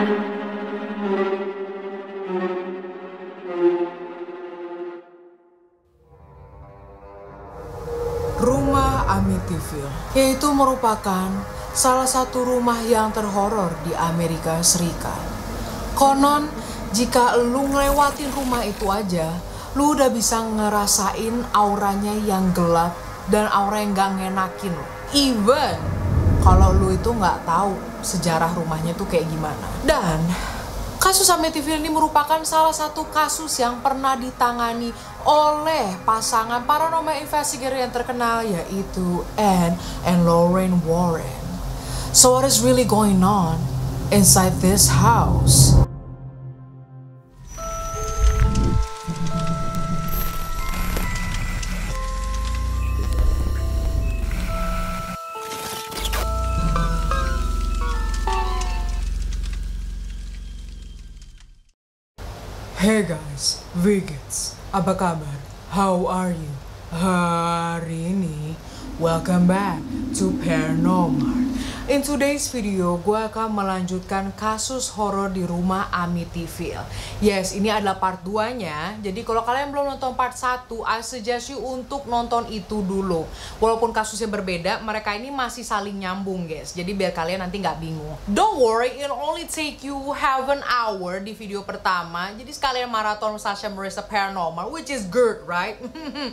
Rumah Amityville, yaitu merupakan salah satu rumah yang terhoror di Amerika Serikat. Konon, jika lu ngelewatin rumah itu aja, lu udah bisa ngerasain auranya yang gelap dan aura yang gak ngenakin. Even kalau lu itu gak tahu sejarah rumahnya tuh kayak gimana. Dan kasus Amityville ini merupakan salah satu kasus yang pernah ditangani oleh pasangan paranormal investigator yang terkenal, yaitu Anne and Lorraine Warren. So what is really going on inside this house? Hey guys, Vegans, apa kabar? How are you? Hari ini, welcome back to Paranormal. In today's video, gue akan melanjutkan kasus horor di rumah Amityville. Yes, ini adalah part 2-nya. Jadi kalau kalian belum nonton part 1, I suggest you untuk nonton itu dulu. Walaupun kasusnya berbeda, mereka ini masih saling nyambung, guys. Jadi biar kalian nanti nggak bingung. Don't worry, it'll only take you half an hour di video pertama. Jadi sekalian maraton Sasha Marissa Paranormal, which is good, right?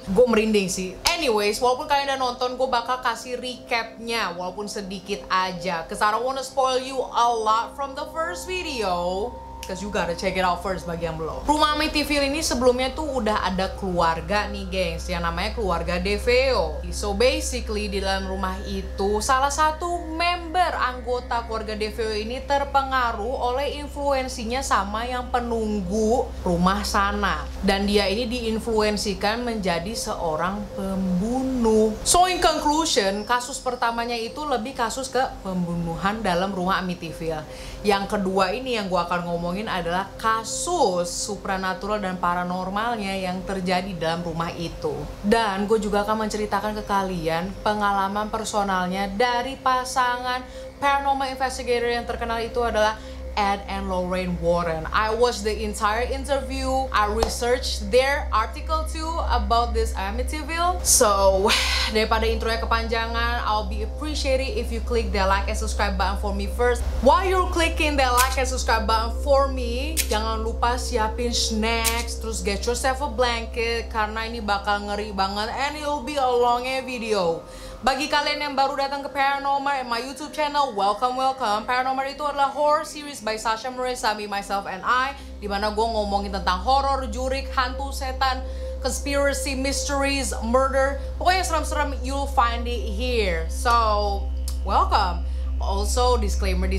Gue merinding sih. Anyways, walaupun kalian udah nonton, gue bakal kasih recapnya, walaupun sedikit aja, cause I don't wanna spoil you a lot from the first video, cause you gotta check it out first bagi yang belum. Rumah Amityville ini sebelumnya tuh udah ada keluarga nih gengs, yang namanya keluarga DeFeo. So basically di dalam rumah itu salah satu member anggota keluarga DeFeo ini terpengaruh oleh influensinya sama yang penunggu rumah sana, dan dia ini diinfluensikan menjadi seorang pembunuh. So in conclusion, kasus pertamanya itu lebih kasus ke pembunuhan dalam rumah Amityville. Yang kedua ini yang gue akan ngomongin adalah kasus supranatural dan paranormalnya yang terjadi dalam rumah itu. Dan gue juga akan menceritakan ke kalian pengalaman personalnya dari pasangan paranormal investigator yang terkenal itu adalah Anne and Lorraine Warren. I watched the entire interview. I researched their article too about this Amityville. So, daripada intronya kepanjangan, I'll be appreciated if you click the like and subscribe button for me first. While you're clicking the like and subscribe button for me, jangan lupa siapin snacks, terus get yourself a blanket, karena ini bakal ngeri banget and it'll be a long video. Bagi kalian yang baru datang ke Paranormal and my YouTube channel, welcome. Paranormal itu adalah horror series by Sasha Marissa, me, myself, and I, dimana gue ngomongin tentang horror, jurik, hantu, setan, conspiracy, mysteries, murder, pokoknya serem-serem, you'll find it here. So, welcome. Also, disclaimer,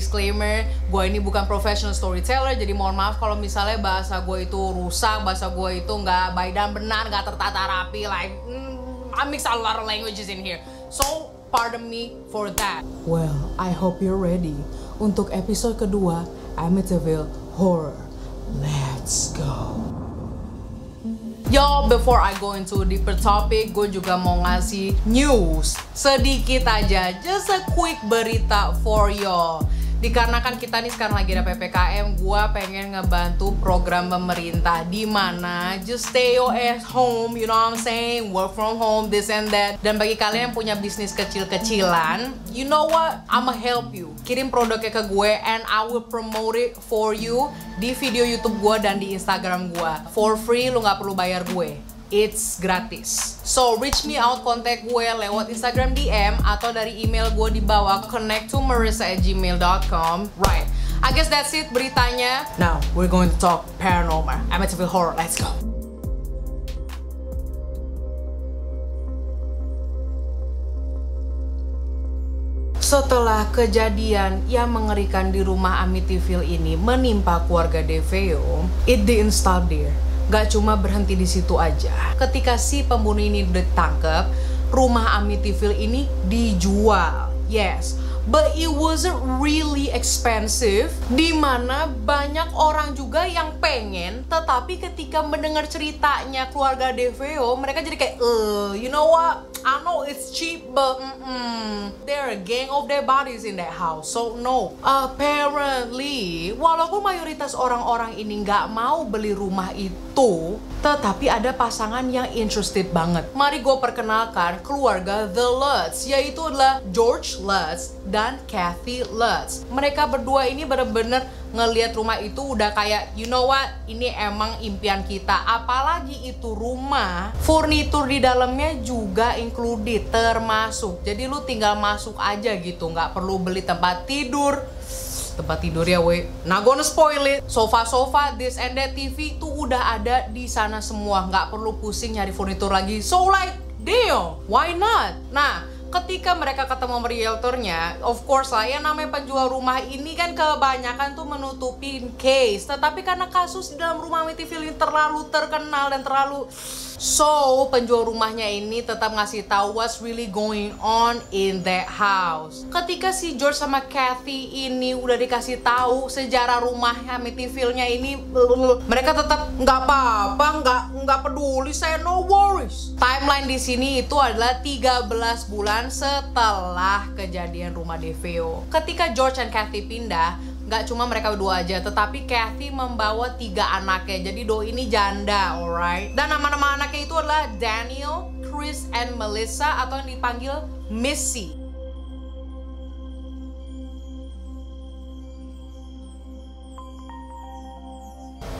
gue ini bukan professional storyteller, jadi mohon maaf kalau misalnya bahasa gue itu rusak, bahasa gue itu nggak baik dan benar, nggak tertata rapi, like, I mix a lot of languages in here. So, pardon me for that. Well, I hope you're ready untuk episode kedua Amityville Horror. Let's go. Yo, before I go into a deeper topic, gue juga mau ngasih news sedikit aja, just a quick berita for y'all. Dikarenakan kita nih sekarang lagi ada PPKM, gue pengen ngebantu program pemerintah di mana just stay at home, you know what I'm saying, work from home, this and that. Dan bagi kalian yang punya bisnis kecil-kecilan, you know what, I'ma help you. Kirim produknya ke gue and I will promote it for you di video YouTube gue dan di Instagram gue. For free, lu nggak perlu bayar gue. It's gratis. So reach me out, kontak gue lewat Instagram DM atau dari email gue di bawah, connect2marissa@gmail.com. Right, I guess that's it beritanya. Now we're going to talk paranormal, Amityville horror. Let's go. Setelah kejadian yang mengerikan di rumah Amityville ini menimpa keluarga DeFeo, it didn't stop there. Gak cuma berhenti di situ aja. Ketika si pembunuh ini ditangkap, rumah Amityville ini dijual. Yes, but it wasn't really expensive. Dimana banyak orang juga yang pengen, tetapi ketika mendengar ceritanya keluarga DeFeo, mereka jadi kayak, you know what? I know it's cheap, but there are a gang of dead bodies in that house, so no. Apparently, walaupun mayoritas orang-orang ini nggak mau beli rumah itu, tetapi ada pasangan yang interested banget. Mari gue perkenalkan keluarga The Lutz, yaitu adalah George Lutz dan Kathy Lutz. Mereka berdua ini bener-bener ngelihat rumah itu udah kayak, you know what, ini emang impian kita. Apalagi itu rumah, furnitur di dalamnya juga included, termasuk. Jadi lu tinggal masuk aja gitu, nggak perlu beli tempat tidur. Tempat tidur ya we, nah gonna spoil it. Sofa-sofa, this and that, TV tuh udah ada di sana semua, nggak perlu pusing nyari furnitur lagi. So like, damn, why not? Nah, ketika mereka ketemu sama realtornya, of course lah, yang namanya penjual rumah ini kan kebanyakan tuh menutupin case. Tetapi karena kasus di dalam rumah Amityville ini terlalu terkenal dan terlalu, so penjual rumahnya ini tetap ngasih tahu what's really going on in that house. Ketika si George sama Kathy ini udah dikasih tahu sejarah rumah Amityville-nya ini, mereka tetap nggak apa-apa, nggak peduli, saya no worries. Timeline di sini itu adalah 13 bulan setelah kejadian rumah DeFeo. Ketika George dan Kathy pindah, nggak cuma mereka berdua aja, tetapi Kathy membawa 3 anaknya. Jadi doi ini janda, alright. Dan nama-nama anaknya itu adalah Daniel, Chris, and Melissa, atau yang dipanggil Missy.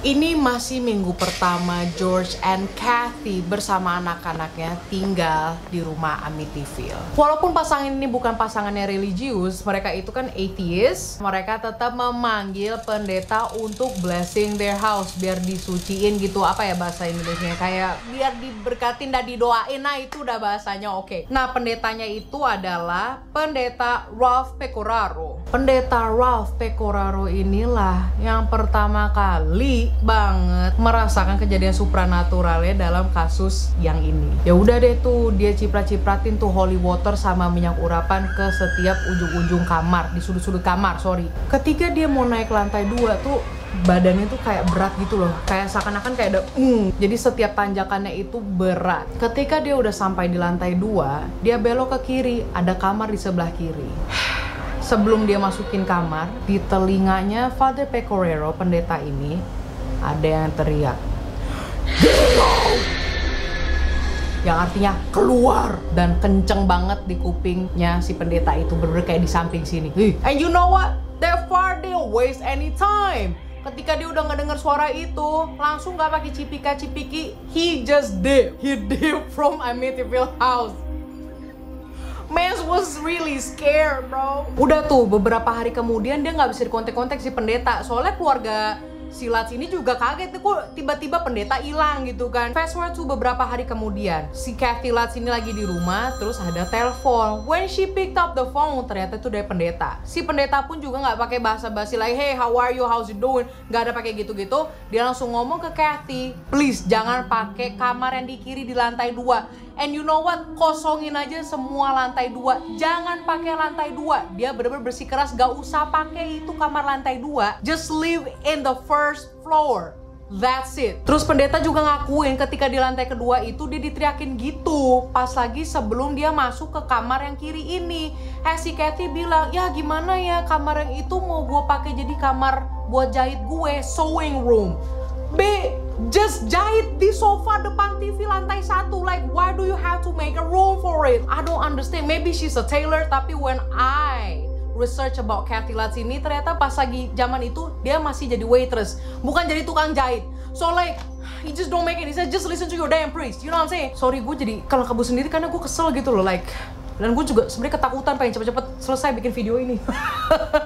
Ini masih minggu pertama George and Kathy bersama anak-anaknya tinggal di rumah Amityville. Walaupun pasangan ini bukan pasangan yang religius, mereka itu kan atheist, mereka tetap memanggil pendeta untuk blessing their house, biar disuciin gitu. Apa ya bahasa Indonesia? Kayak biar diberkatin dan didoain. Nah, itu udah bahasanya oke. Nah, pendetanya itu adalah pendeta Ralph Pecoraro. Pendeta Ralph Pecoraro inilah yang pertama kali banget merasakan kejadian supranaturalnya dalam kasus yang ini. Ya udah deh tuh, dia ciprat-cipratin tuh holy water sama minyak urapan ke setiap ujung-ujung kamar, di sudut-sudut kamar, sorry. Ketika dia mau naik lantai 2 tuh, badannya tuh kayak berat gitu loh, kayak seakan-akan kayak ada jadi setiap tanjakannya itu berat. Ketika dia udah sampai di lantai 2, dia belok ke kiri, ada kamar di sebelah kiri. Sebelum dia masukin kamar, di telinganya Father Pecoraro, pendeta ini, ada yang teriak, "Get out!" Yang artinya keluar, dan kenceng banget di kupingnya si pendeta itu, bener-bener kayak di samping sini. And you know what? That far didn't waste any time. Ketika dia udah ngedenger suara itu, langsung gak pakai cipika-cipiki, he just dip. He dip from Amityville house. Man was really scared, bro. Udah tuh, beberapa hari kemudian dia nggak bisa dikontak-kontak si pendeta. Soalnya keluarga si Lutz ini juga kaget, kok tiba-tiba pendeta hilang gitu kan. Fast forward to beberapa hari kemudian, si Kathy Lutz ini lagi di rumah, terus ada telepon. When she picked up the phone, ternyata itu dari pendeta. Si pendeta pun juga nggak pakai bahasa basi like, hey, how are you, how's you doing? Nggak ada pakai gitu-gitu. Dia langsung ngomong ke Kathy, please jangan pakai kamar yang di kiri di lantai 2. And you know what? Kosongin aja semua lantai 2. Jangan pakai lantai 2. Dia bener-bener bersikeras, gak usah pakai itu kamar lantai 2. Just live in the first floor. That's it. Terus pendeta juga ngakuin ketika di lantai kedua itu dia diteriakin gitu. Pas lagi sebelum dia masuk ke kamar yang kiri ini. Si Kathy bilang, ya gimana ya, kamar yang itu mau gue pakai jadi kamar buat jahit gue, sewing room. Just jahit di sofa depan TV lantai 1. Like, why do you have to make a room for it? I don't understand. Maybe she's a tailor, tapi when I research about Kathy Lutz ini, ternyata pas lagi zaman itu dia masih jadi waitress, bukan jadi tukang jahit. So like, you just don't make it. He said, just listen to your damn priest. You know what I'm saying? Sorry, gue jadi kalau kabur sendiri karena gue kesel gitu loh, like. Dan gue juga sebenarnya ketakutan pengen cepet-cepet selesai bikin video ini.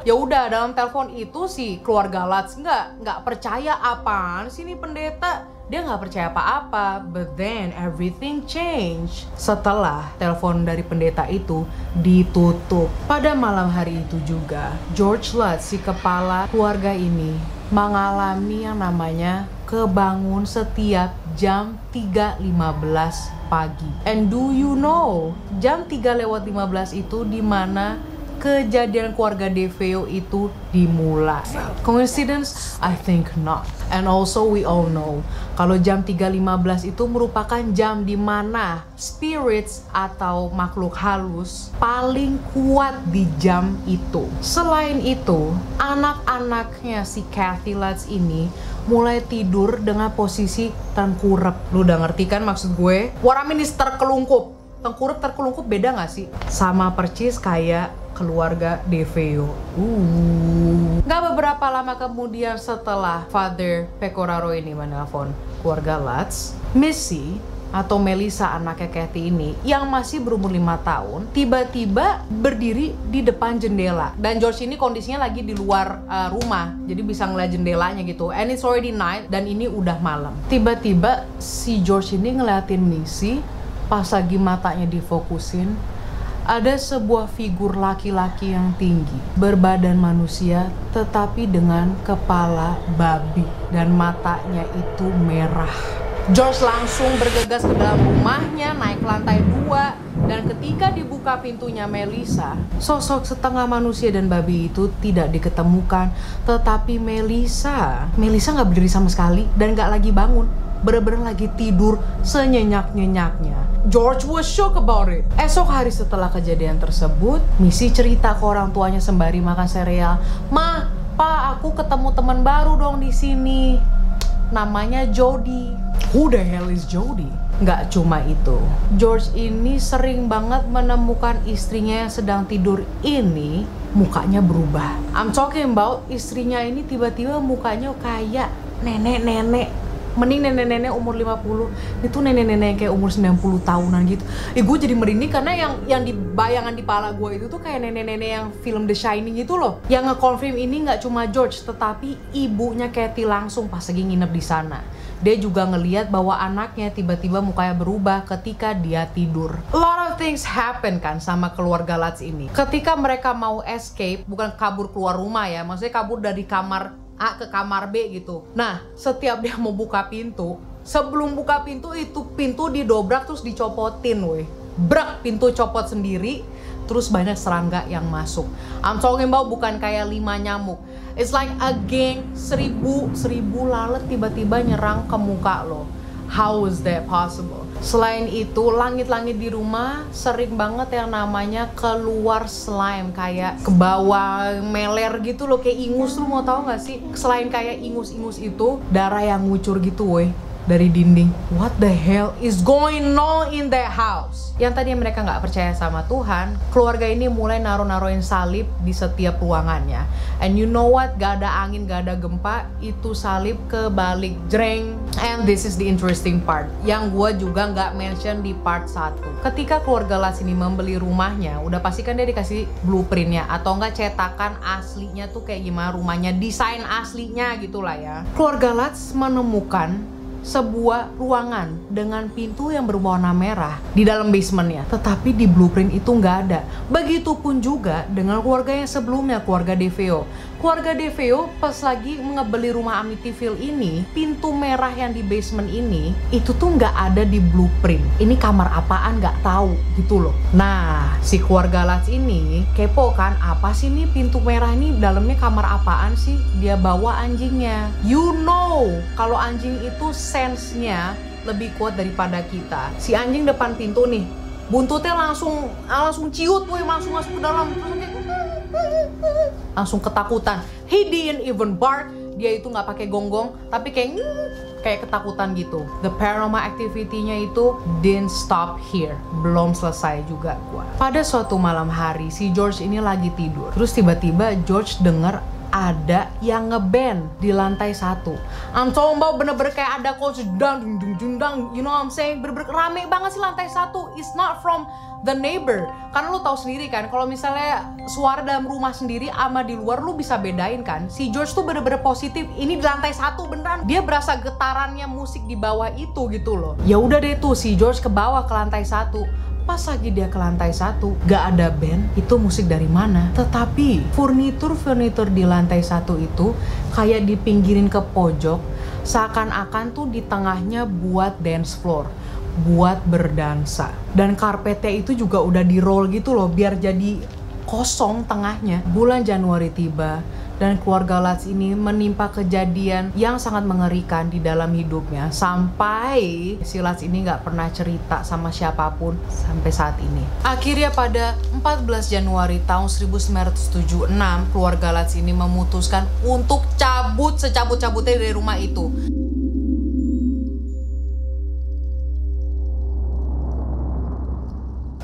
Ya udah, dalam telepon itu si keluarga Lutz nggak percaya apaan sih ini pendeta. Dia nggak percaya apa-apa. But then everything changed setelah telepon dari pendeta itu ditutup. Pada malam hari itu juga, George Lutz, si kepala keluarga ini, mengalami yang namanya kebangun setiap jam 3.15 pagi. And do you know, jam 3:15 itu dimana kejadian keluarga DeFeo itu dimulai. Coincidence? I think not. And also we all know kalau jam 3.15 itu merupakan jam di mana spirits atau makhluk halus paling kuat di jam itu. Selain itu, anak-anaknya si Kathy Lutz ini mulai tidur dengan posisi tengkurap. Lu udah ngerti kan maksud gue? What I mean is terkelungkup. Tengkurap terkelungkup beda gak sih? Sama percis kayak keluarga DeFeo. Gak beberapa lama kemudian setelah Father Pecoraro ini menelpon keluarga Lutz, Missy atau Melissa anaknya Kathy ini yang masih berumur 5 tahun tiba-tiba berdiri di depan jendela, dan George ini kondisinya lagi di luar rumah jadi bisa ngeliat jendelanya gitu, and it's already night dan ini udah malam. Tiba-tiba si George ini ngeliatin Missy, pas lagi matanya difokusin ada sebuah figur laki-laki yang tinggi berbadan manusia tetapi dengan kepala babi dan matanya itu merah. George langsung bergegas ke dalam rumahnya, naik ke lantai 2, dan ketika dibuka pintunya Melissa, sosok setengah manusia dan babi itu tidak diketemukan. Tetapi Melissa nggak berdiri sama sekali dan nggak lagi bangun, bener-bener lagi tidur senyenyak-nyenyaknya. George was shocked about it. Esok hari setelah kejadian tersebut, Missy cerita ke orang tuanya sembari makan sereal, "Ma, Pa, aku ketemu teman baru dong di sini. Namanya Jody." Who the hell is Jody? Nggak cuma itu, George ini sering banget menemukan istrinya yang sedang tidur ini mukanya berubah. I'm talking about istrinya ini tiba-tiba mukanya kayak nenek-nenek. Mending nenek-nenek umur 50, itu nenek-nenek kayak umur 90 tahunan gitu. Gue jadi merinding karena yang di bayangan di pala gue itu tuh kayak nenek-nenek yang film The Shining itu loh. Yang nge-confirm ini nggak cuma George, tetapi ibunya Kathy langsung pas lagi nginep di sana. Dia juga ngeliat bahwa anaknya tiba-tiba mukanya berubah ketika dia tidur. A lot of things happen kan sama keluarga Lutz ini. Ketika mereka mau escape, bukan kabur keluar rumah ya, maksudnya kabur dari kamar A ke kamar B gitu. Nah, setiap dia mau buka pintu, sebelum buka pintu itu pintu didobrak terus dicopotin weh. Brak, pintu copot sendiri, terus banyak serangga yang masuk. I'm talking about bukan kayak 5 nyamuk. It's like a gang, 1000 lalat tiba-tiba nyerang ke muka lo. How is that possible? Selain itu, langit-langit di rumah sering banget yang namanya keluar slime, kayak ke bawah meler gitu loh, kayak ingus. Lu mau tahu gak sih? Selain kayak ingus-ingus itu, darah yang ngucur gitu weh dari dinding. What the hell is going on in that house? Yang tadinya mereka nggak percaya sama Tuhan, keluarga ini mulai naruh-naruhin salib di setiap ruangannya. And you know what? Gak ada angin, gak ada gempa, itu salib kebalik, jreng. And this is the interesting part, yang gue juga nggak mention di part 1. Ketika keluarga Lutz ini membeli rumahnya, udah pasti kan dia dikasih blueprintnya, atau enggak cetakan aslinya tuh kayak gimana rumahnya, desain aslinya gitulah ya. Keluarga Lutz menemukan sebuah ruangan dengan pintu yang berwarna merah di dalam basementnya, tetapi di blueprint itu nggak ada. Begitupun juga dengan keluarga yang sebelumnya, keluarga DeFeo. Keluarga DeFeo pas lagi ngebeli rumah Amityville ini, pintu merah yang di basement ini itu tuh nggak ada di blueprint. Ini kamar apaan nggak tahu gitu loh. Nah, si keluarga Lutz ini kepo kan, apa sih nih pintu merah ini, dalamnya kamar apaan sih? Dia bawa anjingnya. You know, kalau anjing itu sense-nya lebih kuat daripada kita. Si anjing depan pintu nih, buntutnya langsung ciut, woy, langsung masuk ke dalam, langsung ketakutan. He didn't even bark, dia itu nggak pakai gonggong, tapi kayak ketakutan gitu. The paranormal activity-nya itu didn't stop here, belum selesai juga gua. Pada suatu malam hari, si George ini lagi tidur, terus tiba-tiba George denger ada yang ngeband di lantai 1. I'm talking about bener-bener kayak ada coach dang, you know what I'm saying? Bener-bener rame banget sih lantai 1. It's not from the neighbor. Karena lu tahu sendiri kan, kalau misalnya suara dalam rumah sendiri sama di luar lu bisa bedain kan. Si George tuh bener-bener positif. Ini di lantai 1 beneran. Dia berasa getarannya musik di bawah itu gitu loh. Ya udah deh tuh si George ke bawah ke lantai 1. Pas lagi dia ke lantai 1, gak ada band, itu musik dari mana? Tetapi furnitur di lantai 1 itu kayak dipinggirin ke pojok, seakan-akan tuh di tengahnya buat dance floor, buat berdansa. Dan karpetnya itu juga udah di roll gitu loh, biar jadi kosong tengahnya. Bulan Januari tiba dan keluarga Lutz ini menimpa kejadian yang sangat mengerikan di dalam hidupnya, sampai si Lutz ini nggak pernah cerita sama siapapun sampai saat ini. Akhirnya pada 14 Januari tahun 1976, keluarga Lutz ini memutuskan untuk cabut secabut-cabutnya dari rumah itu.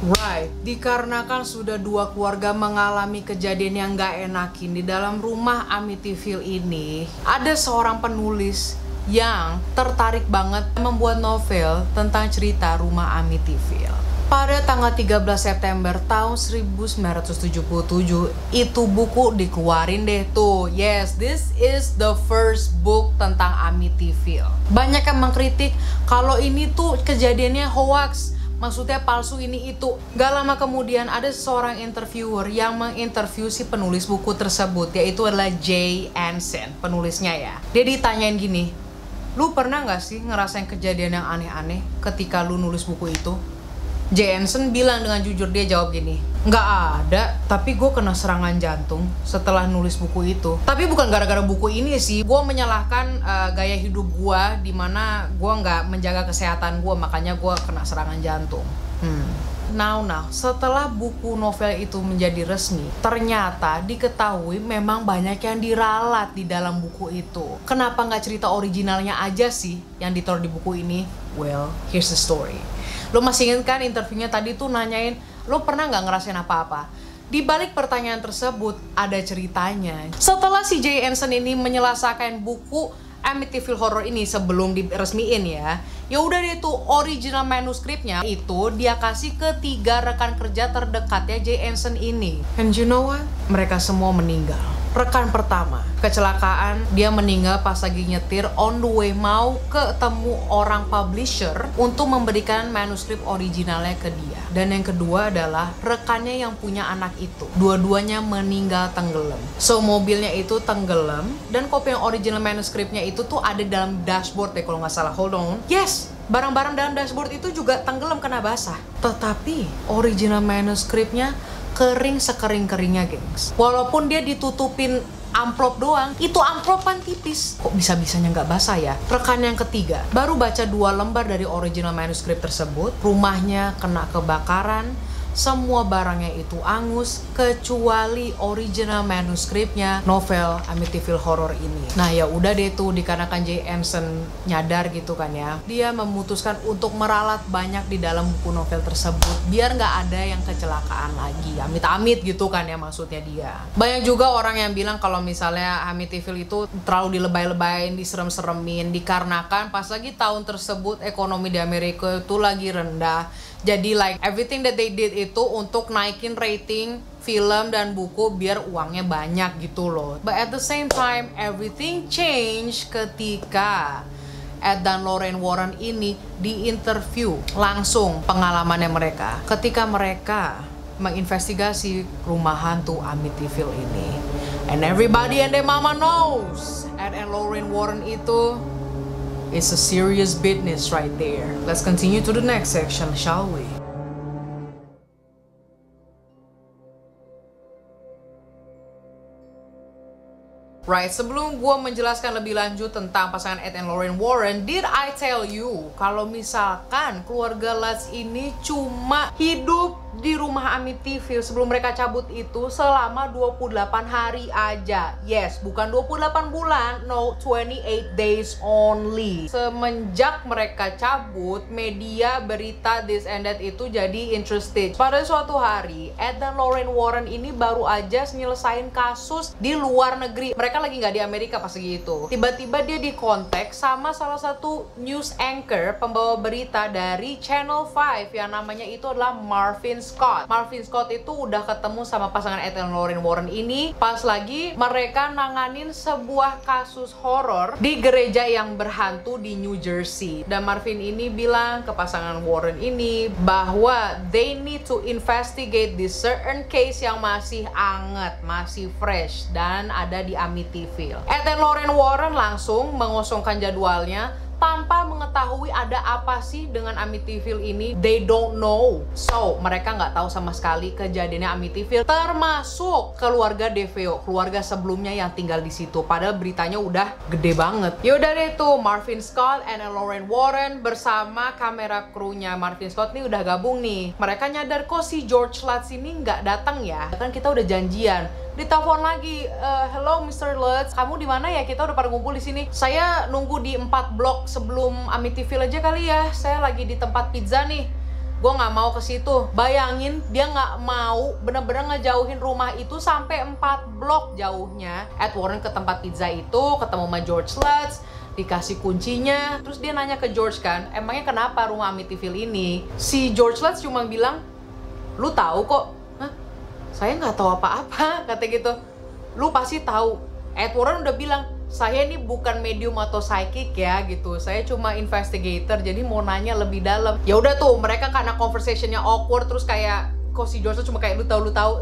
Right, dikarenakan sudah dua keluarga mengalami kejadian yang gak enakin di dalam rumah Amityville ini, ada seorang penulis yang tertarik banget membuat novel tentang cerita rumah Amityville. Pada tanggal 13 September tahun 1977, itu buku dikeluarin deh tuh. Yes, this is the first book tentang Amityville. Banyak yang mengkritik kalau ini tuh kejadiannya hoax, maksudnya palsu ini itu. Gak lama kemudian ada seorang interviewer yang menginterview si penulis buku tersebut, yaitu adalah Jay Anson, penulisnya ya. Dia ditanyain gini, lu pernah gak sih ngerasain kejadian yang aneh-aneh ketika lu nulis buku itu? Jay Anson bilang dengan jujur, dia jawab gini, nggak ada, tapi gue kena serangan jantung setelah nulis buku itu. Tapi bukan gara-gara buku ini sih, gue menyalahkan gaya hidup gue, dimana gue nggak menjaga kesehatan gue, makanya gue kena serangan jantung. Now, setelah buku novel itu menjadi resmi, ternyata diketahui memang banyak yang diralat di dalam buku itu. Kenapa nggak cerita originalnya aja sih yang ditaruh di buku ini? Well, here's the story. Lo masih ingat kan interviewnya tadi tuh nanyain, lo pernah nggak ngerasain apa-apa? Di balik pertanyaan tersebut ada ceritanya. Setelah si Jay Anson ini menyelesaikan buku Amityville Horror ini sebelum diresmiin ya udah deh tuh original manuskripnya itu dia kasih ke 3 rekan kerja terdekatnya Jay Anson ini. And you know what? Mereka semua meninggal. Rekan pertama, kecelakaan, dia meninggal pas lagi nyetir on the way mau ketemu orang publisher untuk memberikan manuskrip originalnya ke dia. Dan yang kedua adalah rekannya yang punya anak itu. Dua-duanya meninggal tenggelam. So mobilnya itu tenggelam dan kopi yang original manuskripnya itu tuh ada dalam dashboard deh kalau nggak salah. Hold on. Yes, barang-barang dalam dashboard itu juga tenggelam kena basah. Tetapi original manuskripnya kering sekering-keringnya, gengs. Walaupun dia ditutupin amplop doang, itu amplopan tipis. Kok bisa-bisanya nggak basah ya? Rekan yang ketiga baru baca 2 lembar dari original manuskrip tersebut, rumahnya kena kebakaran, semua barangnya itu angus kecuali original manuskripnya novel Amityville Horror ini. Nah ya udah deh tuh, dikarenakan Jay Anson nyadar gitu kan ya, dia memutuskan untuk meralat banyak di dalam buku novel tersebut biar nggak ada yang kecelakaan lagi, amit-amit gitu kan ya maksudnya dia. Banyak juga orang yang bilang kalau misalnya Amityville itu terlalu dilebay-lebayin, diserem-seremin, dikarenakan pas lagi tahun tersebut ekonomi di Amerika itu lagi rendah. Jadi like everything that they did itu untuk naikin rating film dan buku biar uangnya banyak gitu loh. But at the same time everything changed ketika Ed dan Lorraine Warren ini diinterview langsung pengalamannya mereka ketika mereka menginvestigasi rumah hantu Amityville ini. And everybody and their mama knows Ed and Lorraine Warren itu it's a serious business right there. Let's continue to the next section, shall we? Right, sebelum gue menjelaskan lebih lanjut tentang pasangan Ed and Lorraine Warren, did I tell you kalau misalkan keluarga Lutz ini cuma hidup di rumah Amityville sebelum mereka cabut itu selama 28 hari aja. Yes, bukan 28 bulan, no, 28 days only. Semenjak mereka cabut, media, berita, this and that itu jadi interested. Pada suatu hari, Ed dan Lorraine Warren ini baru aja nyelesain kasus di luar negeri. Mereka lagi nggak di Amerika pas gitu. Tiba-tiba dia dikontak sama salah satu news anchor, pembawa berita dari Channel 5 yang namanya itu adalah Marvin Scott. Marvin Scott itu udah ketemu sama pasangan Ed and Lorraine Warren ini pas lagi mereka nanganin sebuah kasus horor di gereja yang berhantu di New Jersey. Dan Marvin ini bilang ke pasangan Warren ini bahwa they need to investigate this certain case yang masih anget, masih fresh dan ada di Amityville. Ed and Lorraine Warren langsung mengosongkan jadwalnya tanpa mengetahui ada apa sih dengan Amityville ini. They don't know. So, mereka nggak tahu sama sekali kejadiannya Amityville, termasuk keluarga DeFeo, keluarga sebelumnya yang tinggal di situ. Padahal beritanya udah gede banget. Yaudah deh tuh, Marvin Scott and Lorraine Warren bersama kamera krunya Marvin Scott nih udah gabung nih. Mereka nyadar kok si George Lutz ini nggak datang ya. Kan kita udah janjian. Ditelepon lagi, hello Mr. Lutz, kamu di mana ya? Kita udah pada ngumpul di sini. Saya nunggu di 4 blok sebelum Amityville aja kali ya. Saya lagi di tempat pizza nih. Gue nggak mau ke situ. Bayangin dia nggak mau bener-bener ngejauhin rumah itu sampai 4 blok jauhnya. Ed Warren ke tempat pizza itu, ketemu sama George Lutz, dikasih kuncinya. Terus dia nanya ke George kan, emangnya kenapa rumah Amityville ini? Si George Lutz cuma bilang, lu tahu kok. Saya nggak tahu apa-apa, kata gitu. Lu pasti tahu. Ed Warren udah bilang, saya ini bukan medium atau psychic ya gitu. Saya cuma investigator, jadi mau nanya lebih dalam. Ya udah tuh, mereka karena conversationnya awkward, terus kayak kok si George cuma kayak lu tahu,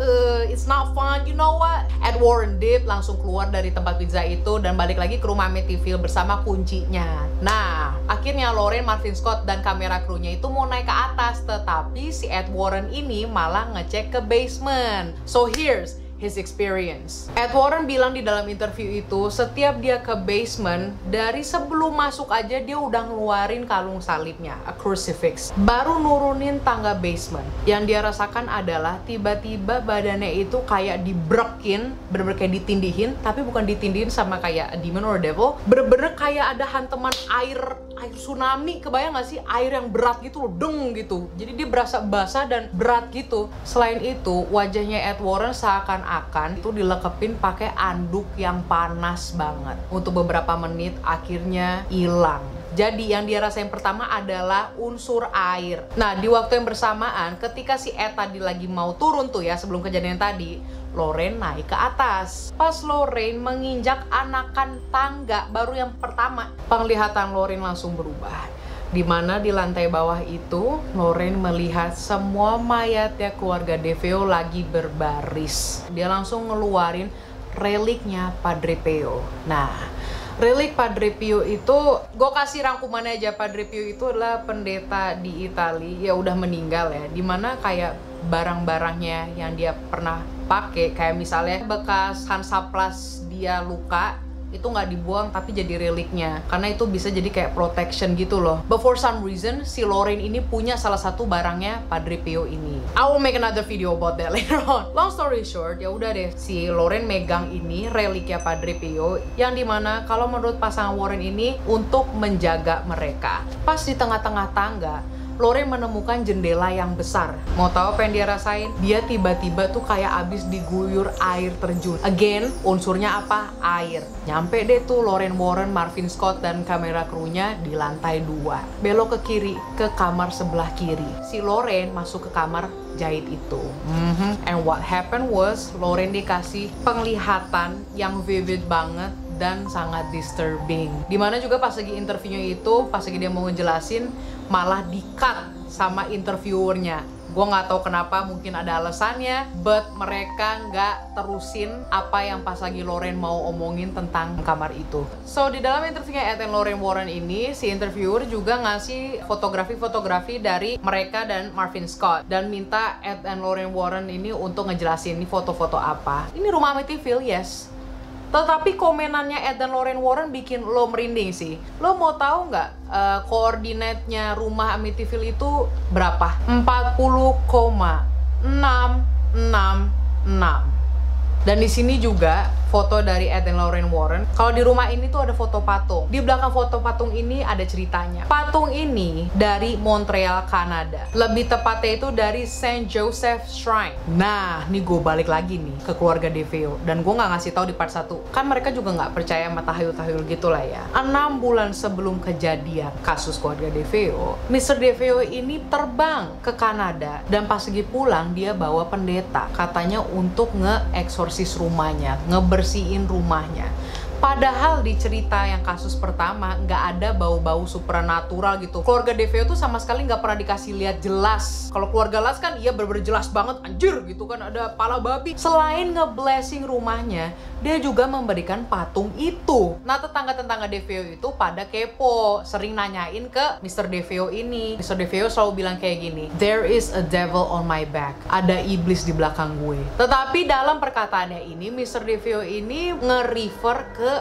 it's not fun, you know what? Ed Warren dip langsung keluar dari tempat pizza itu dan balik lagi ke rumah Amityville bersama kuncinya. Nah, akhirnya Lorraine, Marvin Scott dan kamera krunya itu mau naik ke atas, tetapi si Ed Warren ini malah ngecek ke basement. So here's his experience. Ed Warren bilang di dalam interview itu, setiap dia ke basement, dari sebelum masuk aja dia udah ngeluarin kalung salibnya, a crucifix. Baru nurunin tangga basement. Yang dia rasakan adalah tiba-tiba badannya itu kayak dibrekin, bener-bener kayak ditindihin, tapi bukan ditindihin sama kayak a demon or a devil, bener-bener kayak ada hantaman air tsunami, kebayang gak sih? Air yang berat gitu loh, deng gitu. Jadi dia berasa basah dan berat gitu. Selain itu, wajahnya Ed Warren seakan-akan itu dilekepin pakai anduk yang panas banget. Untuk beberapa menit akhirnya hilang. Jadi yang dia rasain pertama adalah unsur air. Nah, di waktu yang bersamaan ketika si Ed tadi lagi mau turun tuh ya, sebelum kejadian tadi, Lorraine naik ke atas. Pas Lorraine menginjak anakan tangga baru yang pertama, penglihatan Lorraine langsung berubah. Dimana di lantai bawah itu, Lorraine melihat semua mayatnya keluarga DeFeo lagi berbaris. Dia langsung ngeluarin reliknya Padre Pio. Nah, relik Padre Pio itu, gue kasih rangkumannya aja. Padre Pio itu adalah pendeta di Italia, ya udah meninggal ya. Dimana kayak barang-barangnya yang dia pernah pakai, kayak misalnya bekas Hansaplast dia luka, itu nggak dibuang tapi jadi reliknya, karena itu bisa jadi kayak protection gitu loh. But for some reason si Lorraine ini punya salah satu barangnya Padre Pio ini. I will make another video about that later on. Long story short, ya udah deh, si Lorraine megang ini reliknya Padre Pio, yang dimana kalau menurut pasangan Warren ini untuk menjaga mereka. Pas di tengah-tengah tangga, Lorraine menemukan jendela yang besar. Mau tahu apa yang dia rasain? Dia tiba-tiba tuh kayak abis diguyur air terjun. Again, unsurnya apa? Air. Nyampe deh tuh Lorraine Warren, Marvin Scott, dan kamera krunya di lantai 2. Belok ke kiri, ke kamar sebelah kiri. Si Lorraine masuk ke kamar jahit itu. And what happened was, Lorraine dikasih penglihatan yang vivid banget dan sangat disturbing. Dimana juga pas lagi interviewnya itu, pas lagi dia mau ngejelasin, malah di-cut sama interviewernya. Gue nggak tahu kenapa, mungkin ada alasannya, but mereka nggak terusin apa yang pas lagi Lorraine mau omongin tentang kamar itu. So, di dalam interviewnya Ed and Lorraine Warren ini, si interviewer juga ngasih fotografi-fotografi dari mereka dan Marvin Scott, dan minta Ed and Lorraine Warren ini untuk ngejelasin ini foto-foto apa. Ini rumah Amityville, yes. Tetapi komenannya Ed dan Lorraine Warren bikin lo merinding sih. Lo mau tahu nggak koordinatnya rumah Amityville itu berapa? 40,666. Dan di sini juga foto dari Ed and Lorraine Warren. Kalau di rumah ini tuh ada foto patung. Di belakang foto patung ini ada ceritanya. Patung ini dari Montreal, Kanada. Lebih tepatnya itu dari Saint Joseph Shrine. Nah, nih gue balik lagi nih ke keluarga DeFeo. Dan gue nggak ngasih tahu di part 1. Kan mereka juga nggak percaya sama tahayul-tahayul gitu lah ya. 6 bulan sebelum kejadian kasus keluarga DeFeo, Mr. DeFeo ini terbang ke Kanada. Dan pas lagi pulang, dia bawa pendeta. Katanya untuk nge-eksorsis rumahnya, bersihin rumahnya. Padahal di cerita yang kasus pertama nggak ada bau-bau supernatural gitu. Keluarga DeFeo tuh sama sekali nggak pernah dikasih lihat jelas. Kalau keluarga Lutz kan iya bener-bener jelas banget, anjir gitu kan, ada pala babi. Selain nge-blessing rumahnya, dia juga memberikan patung itu. Nah, tetangga-tetangga DeFeo itu pada kepo, sering nanyain ke Mr. DeFeo ini. Mr. DeFeo selalu bilang kayak gini, "There is a devil on my back." Ada iblis di belakang gue. Tetapi dalam perkataannya ini, Mr. DeFeo ini nge-refer ke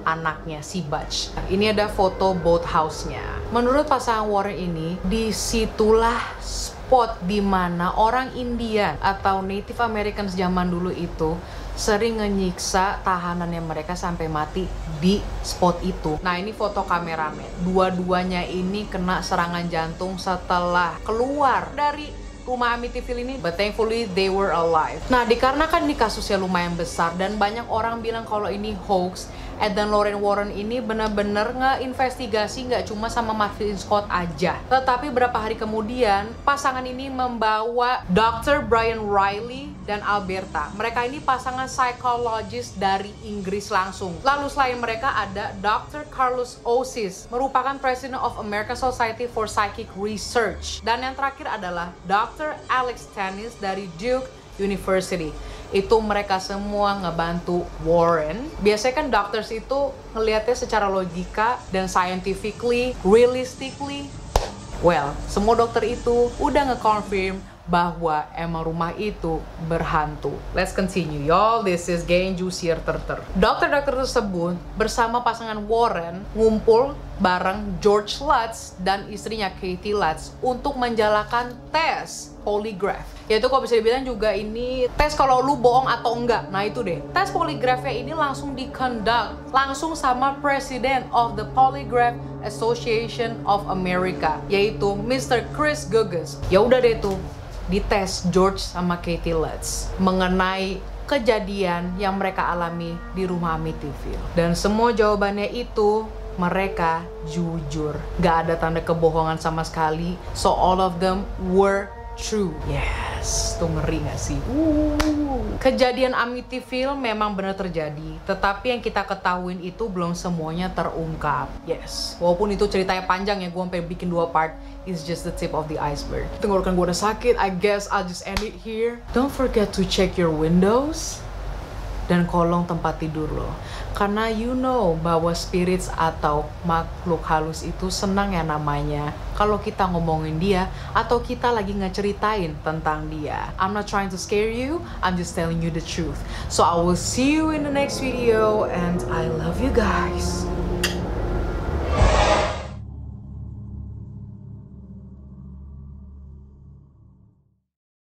anaknya si Butch. Ini ada foto boathouse-nya. Menurut pasangan Warren ini, disitulah spot di mana orang India atau Native Americans zaman dulu itu sering ngenyiksa tahanannya mereka sampai mati di spot itu. Nah, ini foto kameramen. Dua-duanya ini kena serangan jantung setelah keluar dari rumah Amityville ini, but thankfully they were alive. Nah, dikarenakan ini kasusnya lumayan besar dan banyak orang bilang kalau ini hoax, Ed dan Lorraine Warren ini benar-benar ngeinvestigasi nggak cuma sama Marvin Scott aja. Tetapi berapa hari kemudian, pasangan ini membawa Dr. Brian Riley dan Alberta. Mereka ini pasangan psikologis dari Inggris langsung. Lalu selain mereka ada Dr. Carlos Osis, merupakan President of American Society for Psychic Research. Dan yang terakhir adalah Dr. Alex Tanis dari Duke University. Itu mereka semua ngebantu Warren. Biasanya kan doctors itu ngelihatnya secara logika dan scientifically, realistically. Well, semua dokter itu udah nge-confirm bahwa emang rumah itu berhantu. Let's continue, y'all. This is getting juicier terter. Dokter-dokter tersebut bersama pasangan Warren ngumpul bareng George Lutz dan istrinya Katie Lutz untuk menjalankan tes polygraph. Yaitu kalau bisa dibilang juga ini tes kalau lu bohong atau enggak. Nah itu deh. Tes poligraphnya ini langsung di-conduct langsung sama President of the Polygraph Association of America, yaitu Mr. Chris Guggins. Ya udah deh tuh, dites George sama Katie Lutz mengenai kejadian yang mereka alami di rumah Amityville. Dan semua jawabannya itu mereka jujur. Gak ada tanda kebohongan sama sekali. So all of them were true. Yes, tuh ngeri gak sih? Kejadian Amityville memang benar terjadi, tetapi yang kita ketahuin itu belum semuanya terungkap. Yes, walaupun itu ceritanya panjang ya, gue sampai bikin 2 part. It's just the tip of the iceberg. Tenggorokan gue udah sakit, I guess I'll just end it here. Don't forget to check your windows dan kolong tempat tidur lo. Karena you know bahwa spirits atau makhluk halus itu senang ya namanya kalau kita ngomongin dia atau kita lagi ngeceritain tentang dia. I'm not trying to scare you, I'm just telling you the truth. So I will see you in the next video and I love you guys.